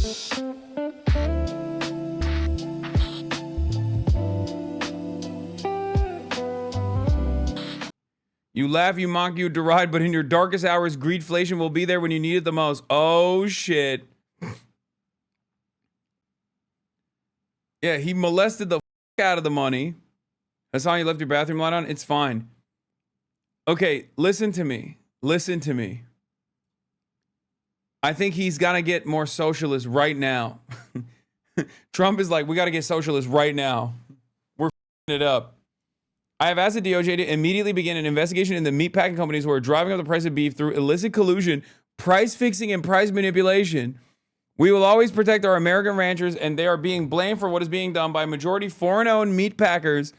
You laugh, you mock, you deride, but in your darkest hours, greedflation will be there when you need it the most. Oh, shit. Yeah, he molested the out of the money. Hasan, you left your bathroom light on? It's fine. Okay, listen to me. Listen to me. I think he's got to get more socialist right now. Trump is like, we got to get socialist right now. We're f***ing it up. I have asked the DOJ to immediately begin an investigation in the meatpacking companies who are driving up the price of beef through illicit collusion, price fixing, and price manipulation. We will always protect our American ranchers, and they are being blamed for what is being done by majority foreign-owned meat packers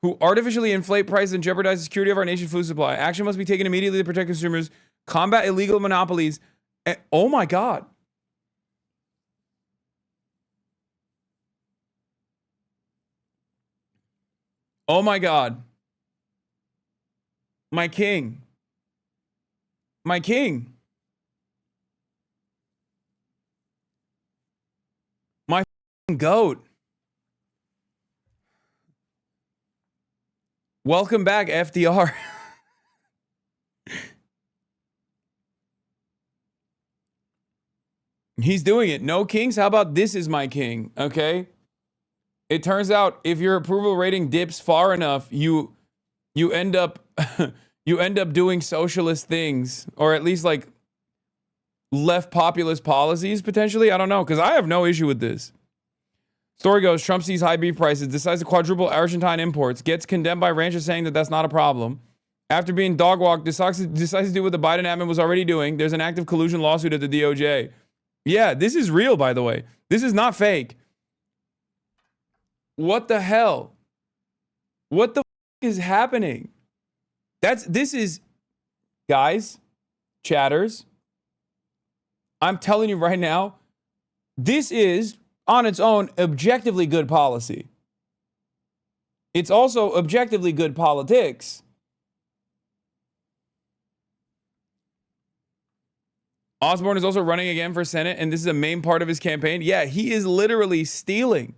who artificially inflate prices and jeopardize the security of our nation's food supply. Action must be taken immediately to protect consumers, combat illegal monopolies, and oh my God. Oh my God. My king. My king. My goat. Welcome back, FDR. He's doing it. No kings? How about this is my king? Okay. It turns out if your approval rating dips far enough, you end up you end up doing socialist things, or at least like left populist policies potentially. I don't know, because I have no issue with this. Story goes, Trump sees high beef prices, decides to quadruple Argentine imports, gets condemned by ranchers saying that that's not a problem. After being dog walked, decides to do what the Biden admin was already doing. There's an active collusion lawsuit at the DOJ. Yeah, this is real, by the way. This is not fake. What the hell? What the f is happening? This is, guys, chatters, I'm telling you right now, this is, on its own, objectively good policy. It's also objectively good politics. Osborne is also running again for Senate, and this is a main part of his campaign. Yeah, he is literally stealing.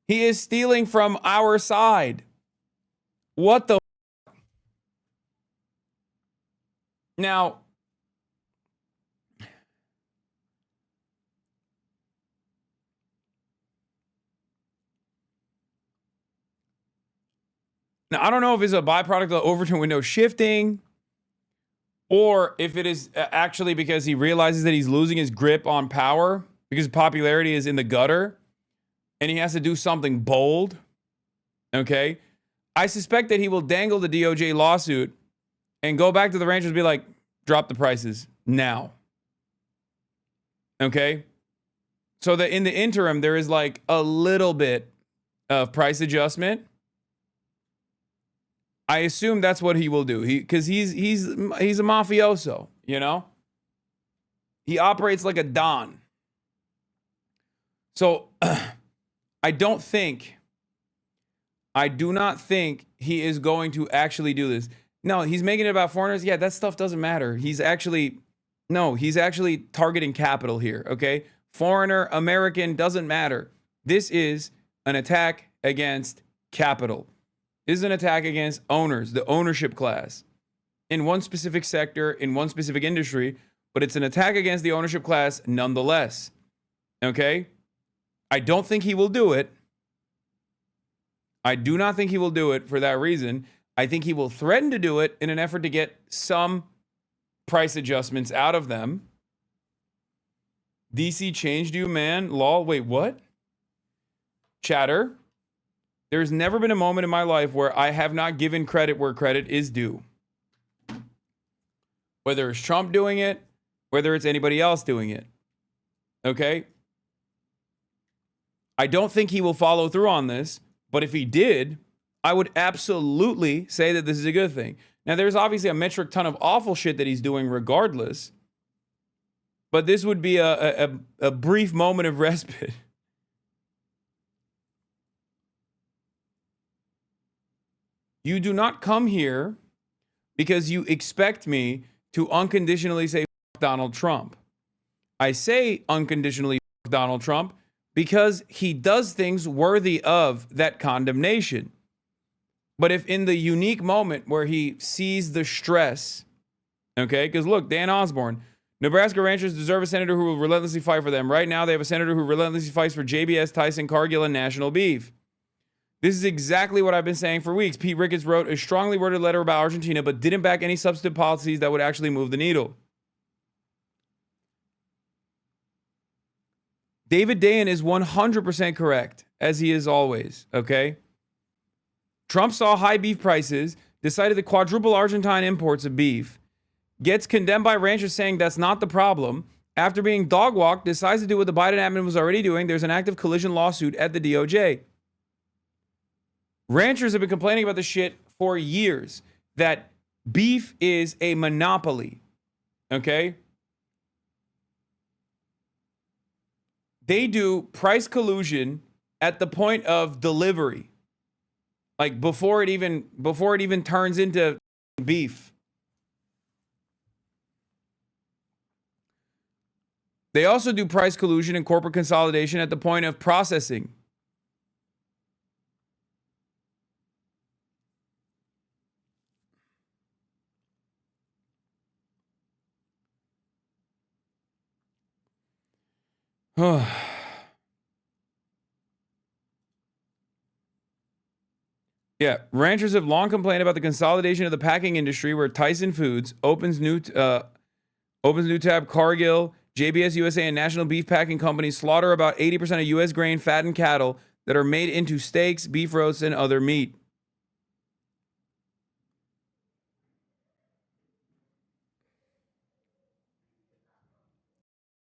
He is stealing from our side. What the f? Now, I don't know if it's a byproduct of the Overton window shifting, or if it is actually because he realizes that he's losing his grip on power because popularity is in the gutter and he has to do something bold. Okay. I suspect that he will dangle the DOJ lawsuit and go back to the ranchers and be like, drop the prices now. Okay. So that in the interim, there is like a little bit of price adjustment. I assume that's what he will do. Because he's a mafioso, you know? He operates like a don. So I do not think he is going to actually do this. No, he's making it about foreigners. Yeah, that stuff doesn't matter. He's actually targeting capital here, okay? Foreigner, American, doesn't matter. This is an attack against capital. This is an attack against owners, the ownership class, in one specific sector, in one specific industry, but it's an attack against the ownership class nonetheless, okay? I don't think he will do it. I do not think he will do it for that reason. I think he will threaten to do it in an effort to get some price adjustments out of them. DC changed you, man. Lol. Wait, what? Chatter. There's never been a moment in my life where I have not given credit where credit is due. Whether it's Trump doing it, whether it's anybody else doing it. Okay? I don't think he will follow through on this, but if he did, I would absolutely say that this is a good thing. Now, there's obviously a metric ton of awful shit that he's doing regardless, but this would be a brief moment of respite. You do not come here because you expect me to unconditionally say Donald Trump. I say unconditionally Donald Trump because he does things worthy of that condemnation. But if in the unique moment where he sees the stress, okay, because look, Dan Osborne, Nebraska ranchers deserve a senator who will relentlessly fight for them. Right now, they have a senator who relentlessly fights for JBS, Tyson, Cargill, and National Beef. This is exactly what I've been saying for weeks. Pete Ricketts wrote a strongly worded letter about Argentina, but didn't back any substantive policies that would actually move the needle. David Dayen is 100% correct, as he is always, okay? Trump saw high beef prices, decided to quadruple Argentine imports of beef, gets condemned by ranchers saying that's not the problem. After being dog walked, decides to do what the Biden admin was already doing. There's an active collision lawsuit at the DOJ. Ranchers have been complaining about this shit for years, that beef is a monopoly, okay? They do price collusion at the point of delivery, like before it even turns into beef. They also do price collusion and corporate consolidation at the point of processing. Yeah, ranchers have long complained about the consolidation of the packing industry, where Tyson Foods opens new tab. Cargill, JBS USA, and National Beef Packing Companies slaughter about 80% of U.S. grain, fat, and cattle that are made into steaks, beef roasts, and other meat.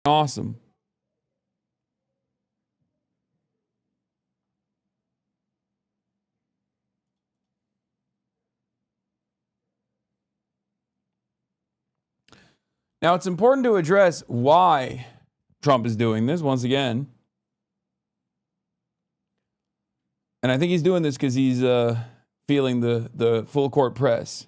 Awesome. Now, it's important to address why Trump is doing this once again. And I think he's doing this because he's feeling the full court press.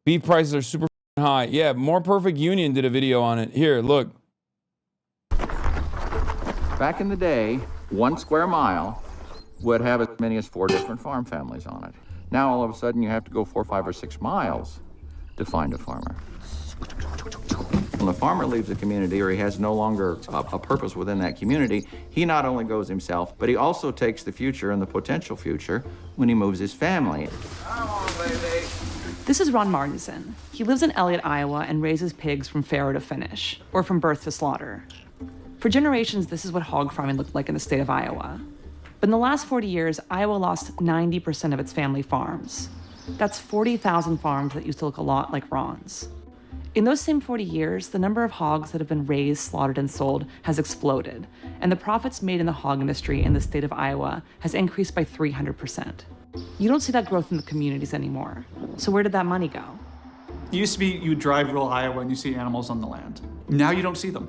Beef prices are super high. Yeah, More Perfect Union did a video on it. Here, look. Back in the day, 1 square mile would have as many as 4 different farm families on it. Now, all of a sudden, you have to go 4, 5, or 6 miles to find a farmer. When the farmer leaves the community, or he has no longer a purpose within that community, he not only goes himself, but he also takes the future and the potential future when he moves his family. Come on, baby. This is Ron Martinson. He lives in Elliott, Iowa, and raises pigs from farrow to finish, or from birth to slaughter. For generations, this is what hog farming looked like in the state of Iowa. But in the last 40 years, Iowa lost 90% of its family farms. That's 40,000 farms that used to look a lot like Ron's. In those same 40 years, the number of hogs that have been raised, slaughtered, and sold has exploded, and the profits made in the hog industry in the state of Iowa has increased by 300%. You don't see that growth in the communities anymore. So where did that money go? It used to be you drive rural Iowa and you see animals on the land. Now you don't see them,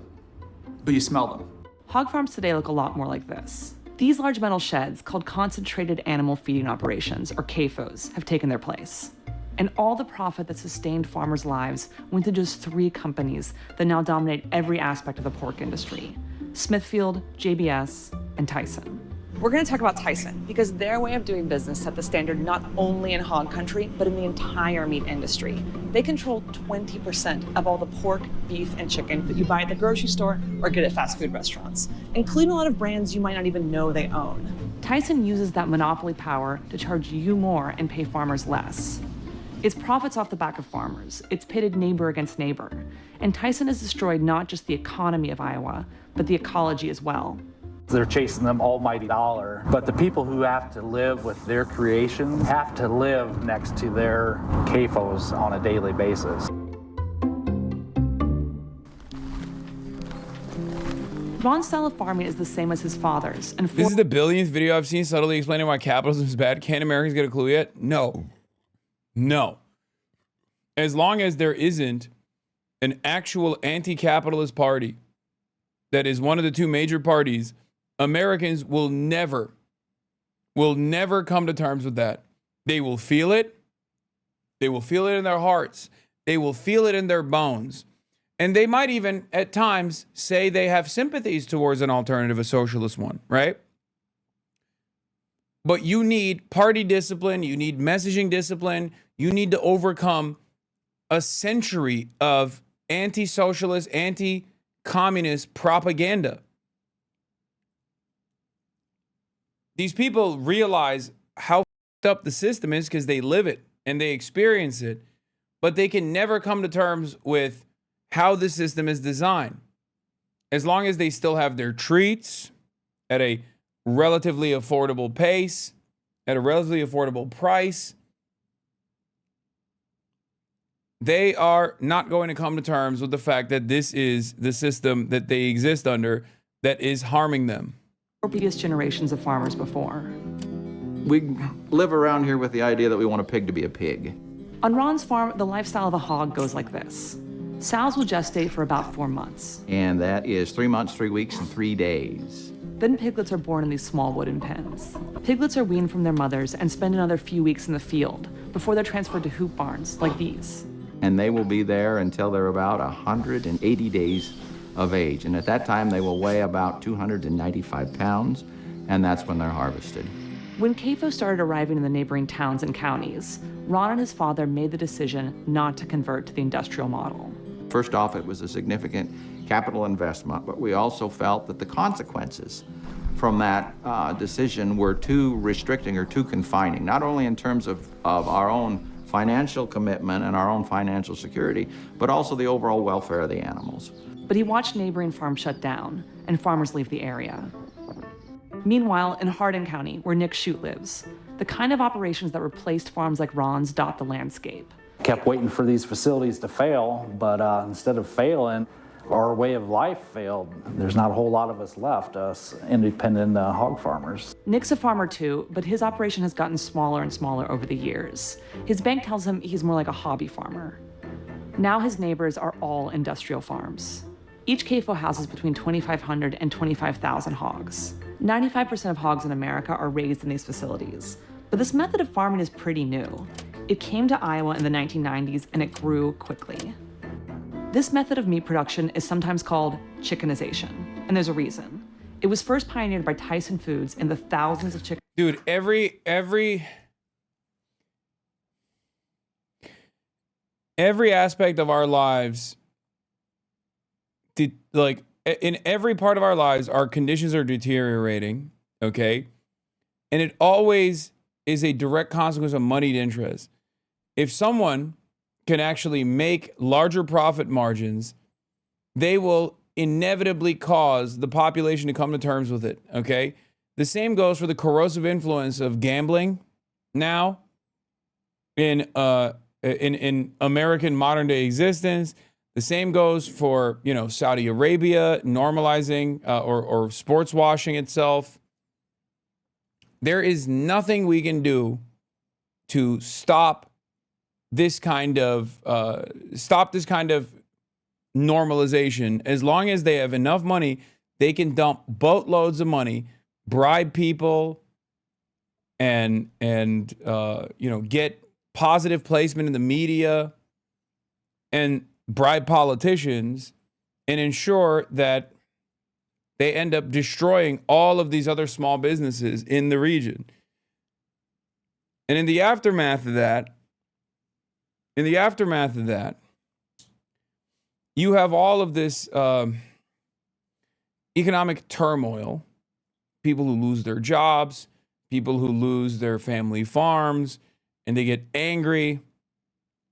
but you smell them. Hog farms today look a lot more like this. These large metal sheds, called Concentrated Animal Feeding Operations, or CAFOs, have taken their place. And all the profit that sustained farmers' lives went to just 3 companies that now dominate every aspect of the pork industry: Smithfield, JBS, and Tyson. We're going to talk about Tyson because their way of doing business set the standard not only in hog country, but in the entire meat industry. They control 20% of all the pork, beef, and chicken that you buy at the grocery store or get at fast food restaurants, including a lot of brands you might not even know they own. Tyson uses that monopoly power to charge you more and pay farmers less. It's profits off the back of farmers. It's pitted neighbor against neighbor. And Tyson has destroyed not just the economy of Iowa, but the ecology as well. They're chasing them almighty dollar, but the people who have to live with their creations have to live next to their CAFOs on a daily basis. Ron's style of farming is the same as his father's. And This is the billionth video I've seen subtly explaining why capitalism is bad. Can Americans get a clue yet? No. No. As long as there isn't an actual anti-capitalist party that is one of the 2 major parties, Americans will never come to terms with that. They will feel it. They will feel it in their hearts. They will feel it in their bones. And they might even, at times, say they have sympathies towards an alternative, a socialist one, right? But you need party discipline. You need messaging discipline. You need to overcome a century of anti-socialist, anti-communist propaganda. These people realize how fucked up the system is because they live it and they experience it, but they can never come to terms with how the system is designed. As long as they still have their treats at a relatively affordable pace, at a relatively affordable price, they are not going to come to terms with the fact that this is the system that they exist under that is harming them. Previous generations of farmers before. We live around here with the idea that we want a pig to be a pig. On Ron's farm, the lifestyle of a hog goes like this. Sows will gestate for about 4 months. And that is 3 months, 3 weeks, and 3 days. Then piglets are born in these small wooden pens. Piglets are weaned from their mothers and spend another few weeks in the field before they're transferred to hoop barns like these. And they will be there until they're about 180 days of age. And at that time, they will weigh about 295 pounds, and that's when they're harvested. When CAFO started arriving in the neighboring towns and counties, Ron and his father made the decision not to convert to the industrial model. First off, it was a significant capital investment, but we also felt that the consequences from that decision were too restricting or too confining, not only in terms of our own financial commitment and our own financial security, but also the overall welfare of the animals. But he watched neighboring farms shut down and farmers leave the area. Meanwhile, in Hardin County, where Nick Shute lives, the kind of operations that replaced farms like Ron's dot the landscape. Kept waiting for these facilities to fail, but instead of failing, our way of life failed. There's not a whole lot of us left, us independent hog farmers. Nick's a farmer too, but his operation has gotten smaller and smaller over the years. His bank tells him he's more like a hobby farmer. Now his neighbors are all industrial farms. Each CAFO houses between 2,500 and 25,000 hogs. 95% of hogs in America are raised in these facilities. But this method of farming is pretty new. It came to Iowa in the 1990s and it grew quickly. This method of meat production is sometimes called chickenization, and there's a reason. It was first pioneered by Tyson Foods in the thousands of chickens. Dude, every aspect of our lives, like in every part of our lives, our conditions are deteriorating, okay? And it always is a direct consequence of moneyed interest. If someone can actually make larger profit margins, they will inevitably cause the population to come to terms with it, okay? The same goes for the corrosive influence of gambling now in American modern day existence. The same goes for, you know, Saudi Arabia normalizing or sports washing itself. There is nothing we can do to stop this kind of normalization. As long as they have enough money, they can dump boatloads of money, bribe people, and get positive placement in the media, and bribe politicians, and ensure that they end up destroying all of these other small businesses in the region. And in the aftermath of that, you have all of this economic turmoil, people who lose their jobs, people who lose their family farms, and they get angry,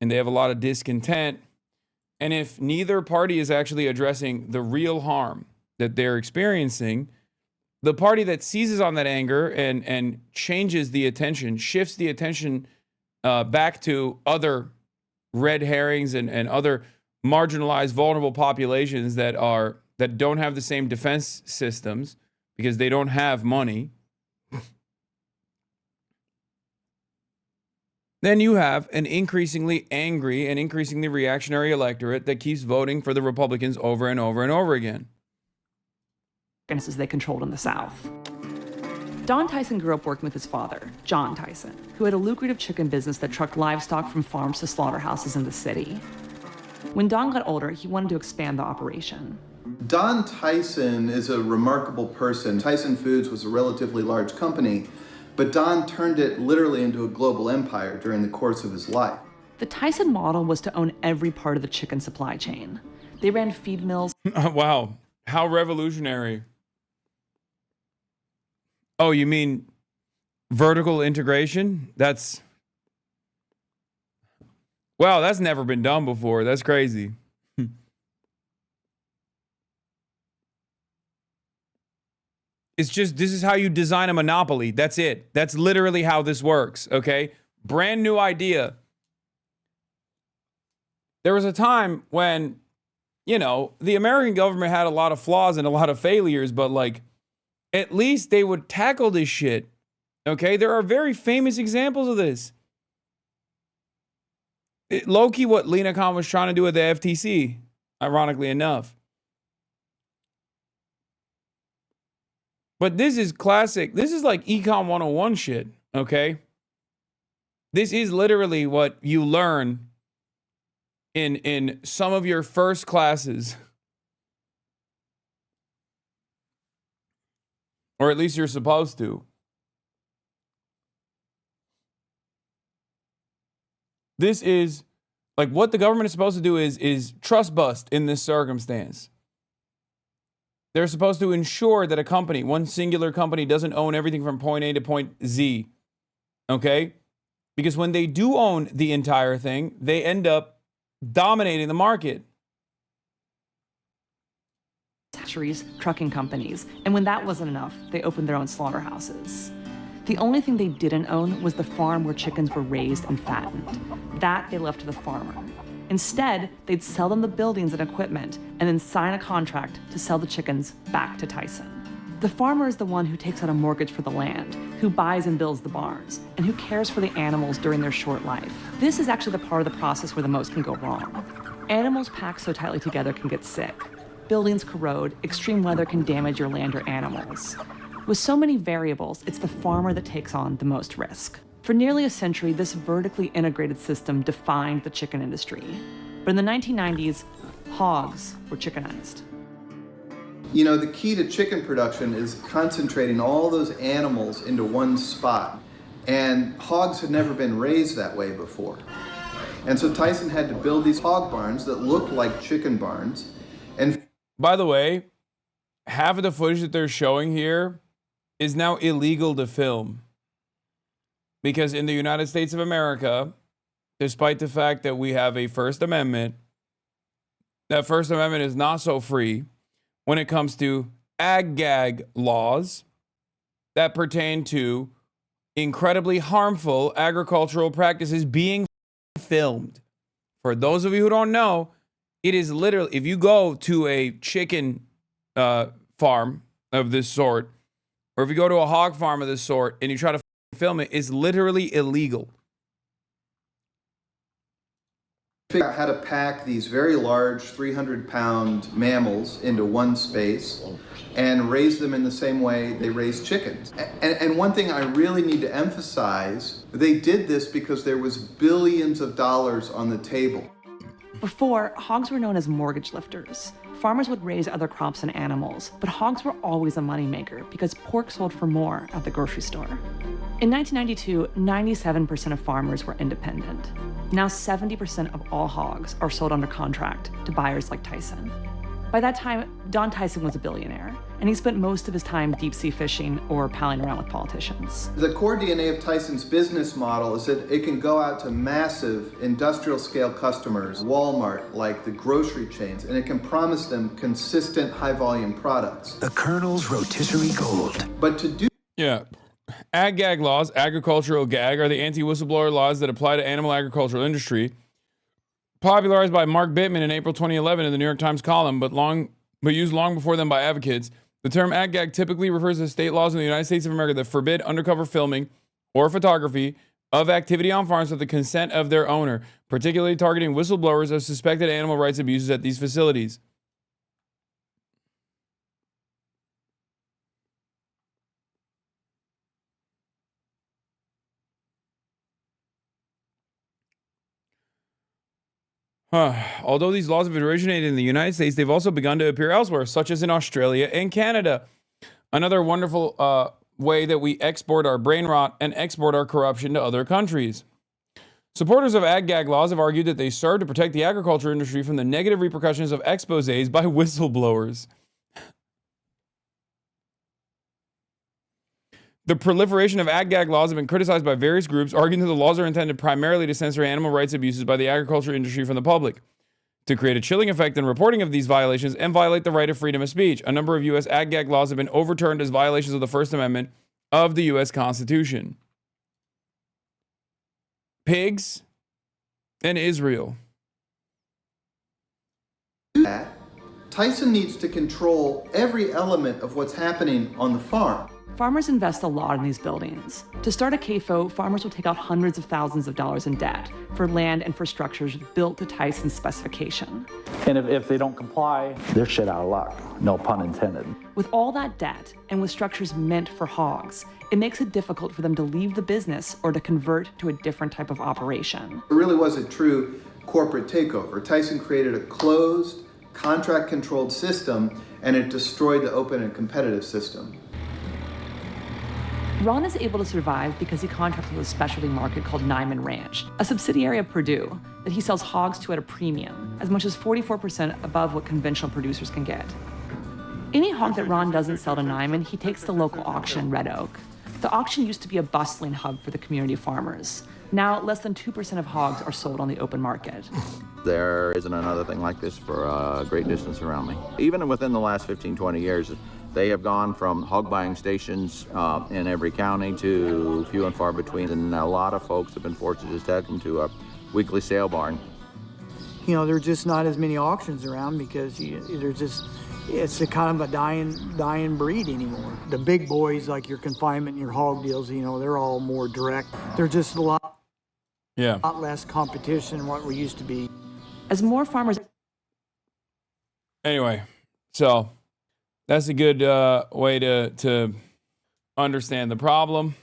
and they have a lot of discontent. And if neither party is actually addressing the real harm that they're experiencing, the party that seizes on that anger and changes the attention, shifts the attention back to other red herrings and other marginalized, vulnerable populations that don't have the same defense systems because they don't have money, then you have an increasingly angry and increasingly reactionary electorate that keeps voting for the Republicans over and over and over again. As they controlled in the South. Don Tyson grew up working with his father, John Tyson, who had a lucrative chicken business that trucked livestock from farms to slaughterhouses in the city. When Don got older, he wanted to expand the operation. Don Tyson is a remarkable person. Tyson Foods was a relatively large company, but Don turned it literally into a global empire during the course of his life. The Tyson model was to own every part of the chicken supply chain. They ran feed mills. Wow. How revolutionary. Oh, you mean vertical integration? Wow, that's never been done before. That's crazy. It's just, this is how you design a monopoly. That's it. That's literally how this works, okay? Brand new idea. There was a time when, you know, the American government had a lot of flaws and a lot of failures, but like, at least they would tackle this shit, okay? There are very famous examples of this. Low-key what Lena Khan was trying to do with the FTC, ironically enough. But this is classic. This is like Econ 101 shit, okay? This is literally what you learn in some of your first classes. Or at least you're supposed to. This is like what the government is supposed to do is trust bust in this circumstance. They're supposed to ensure that a company, one singular company, doesn't own everything from point A to point Z. Okay? Because when they do own the entire thing, they end up dominating the market. Hatcheries, trucking companies, and when that wasn't enough, they opened their own slaughterhouses. The only thing they didn't own was the farm where chickens were raised and fattened. That they left to the farmer. Instead, they'd sell them the buildings and equipment and then sign a contract to sell the chickens back to Tyson. The farmer is the one who takes out a mortgage for the land, who buys and builds the barns, and who cares for the animals during their short life. This is actually the part of the process where the most can go wrong. Animals packed so tightly together can get sick. Buildings corrode, extreme weather can damage your land or animals. With so many variables, it's the farmer that takes on the most risk. For nearly a century, this vertically integrated system defined the chicken industry. But in the 1990s, hogs were chickenized. You know, the key to chicken production is concentrating all those animals into one spot. And hogs had never been raised that way before. And so Tyson had to build these hog barns that looked like chicken barns. And by the way, half of the footage that they're showing here is now illegal to film. Because in the United States of America, despite the fact that we have a First Amendment, that First Amendment is not so free when it comes to ag-gag laws that pertain to incredibly harmful agricultural practices being filmed. For those of you who don't know, it is literally, if you go to a chicken farm of this sort, or if you go to a hog farm of this sort and you try to film it, it's literally illegal. Figure out how to pack these very large 300-pound mammals into one space and raise them in the same way they raise chickens. And one thing I really need to emphasize, they did this because there was billions of dollars on the table. Before, hogs were known as mortgage lifters. Farmers would raise other crops and animals, but hogs were always a moneymaker because pork sold for more at the grocery store. In 1992, 97% of farmers were independent. Now 70% of all hogs are sold under contract to buyers like Tyson. By that time, Don Tyson was a billionaire, and he spent most of his time deep-sea fishing or palling around with politicians. The core DNA of Tyson's business model is that it can go out to massive industrial-scale customers, Walmart, like the grocery chains, and it can promise them consistent high-volume products. The Colonel's rotisserie gold. But to do Yeah. Ag-gag laws, agricultural gag, are the anti-whistleblower laws that apply to animal agricultural industry. Popularized by Mark Bittman in April 2011 in the New York Times column, but used long before then by advocates. The term ag-gag typically refers to state laws in the United States of America that forbid undercover filming or photography of activity on farms with the consent of their owner, particularly targeting whistleblowers of suspected animal rights abuses at these facilities. Although these laws have originated in the United States, they've also begun to appear elsewhere, such as in Australia and Canada. Another wonderful way that we export our brain rot and export our corruption to other countries. Supporters of ag-gag laws have argued that they serve to protect the agriculture industry from the negative repercussions of exposés by whistleblowers. The proliferation of ag-gag laws have been criticized by various groups, arguing that the laws are intended primarily to censor animal rights abuses by the agriculture industry from the public, to create a chilling effect in reporting of these violations and violate the right of freedom of speech. A number of U.S. ag-gag laws have been overturned as violations of the First Amendment of the U.S. Constitution. Pigs and Israel. Tyson needs to control every element of what's happening on the farm. Farmers invest a lot in these buildings. To start a CAFO, farmers will take out hundreds of thousands of dollars in debt for land and for structures built to Tyson's specification. And if they don't comply, they're shit out of luck. No pun intended. With all that debt and with structures meant for hogs, it makes it difficult for them to leave the business or to convert to a different type of operation. It really was a true corporate takeover. Tyson created a closed, contract-controlled system, and it destroyed the open and competitive system. Ron is able to survive because he contracts with a specialty market called Nyman Ranch, a subsidiary of Purdue that he sells hogs to at a premium, as much as 44% above what conventional producers can get. Any hog that Ron doesn't sell to Nyman, he takes to local auction in Red Oak. The auction used to be a bustling hub for the community farmers. Now, less than 2% of hogs are sold on the open market. There isn't another thing like this for a great distance around me. Even within the last 15, 20 years, they have gone from hog buying stations in every county to few and far between, and a lot of folks have been forced to just head them to a weekly sale barn. You know, there are just not as many auctions around because it's a kind of a dying breed anymore. The big boys, like your confinement and your hog deals, you know, they're all more direct. They're just a lot less competition than what we used to be. As more farmers... Anyway, so that's a good way to understand the problem.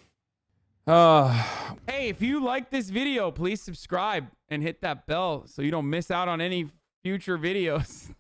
Hey, if you like this video, please subscribe and hit that bell so you don't miss out on any future videos.